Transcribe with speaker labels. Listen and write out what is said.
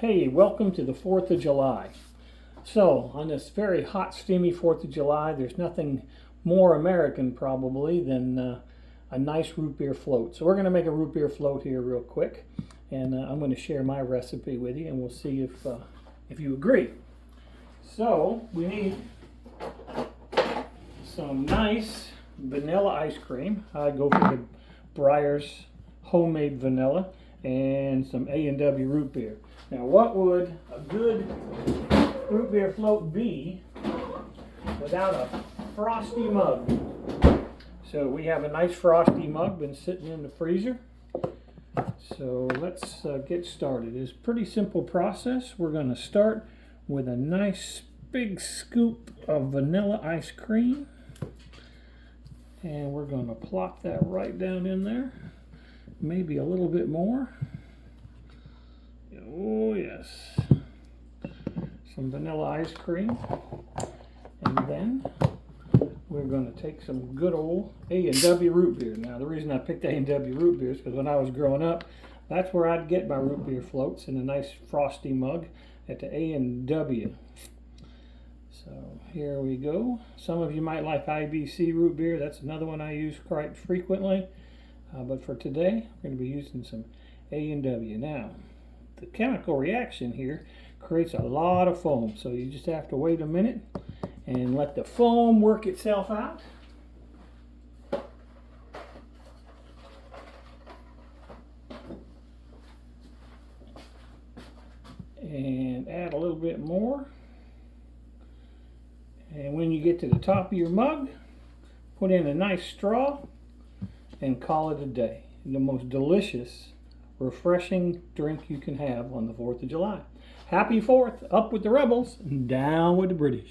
Speaker 1: Hey, welcome to the 4th of July. So, on this very hot, steamy 4th of July, there's nothing more American probably than a nice root beer float. So we're going to make a root beer float here real quick, and I'm going to share my recipe with you, and we'll see if you agree. So, we need some nice vanilla ice cream. I go for the Breyers homemade vanilla and some A&W root beer. Now, what would a good root beer float be without a frosty mug? So we have a nice frosty mug, been sitting in the freezer. So let's get started. It's a pretty simple process. We're going to start with a nice big scoop of vanilla ice cream. And we're going to plop that right down in there. Maybe a little bit more. Oh yes. Some vanilla ice cream. And then we're going to take some good old A&W root beer. Now the reason I picked A&W root beer is because when I was growing up, that's where I'd get my root beer floats in a nice frosty mug at the A&W. So here we go. Some of you might like IBC root beer. That's another one I use quite frequently. But for today, we're going to be using some A&W. Now, the chemical reaction here creates a lot of foam. So you just have to wait a minute and let the foam work itself out. And add a little bit more. And when you get to the top of your mug, put in a nice straw and call it a day. The most delicious, refreshing drink you can have on the 4th of July. Happy 4th, up with the rebels, and down with the British.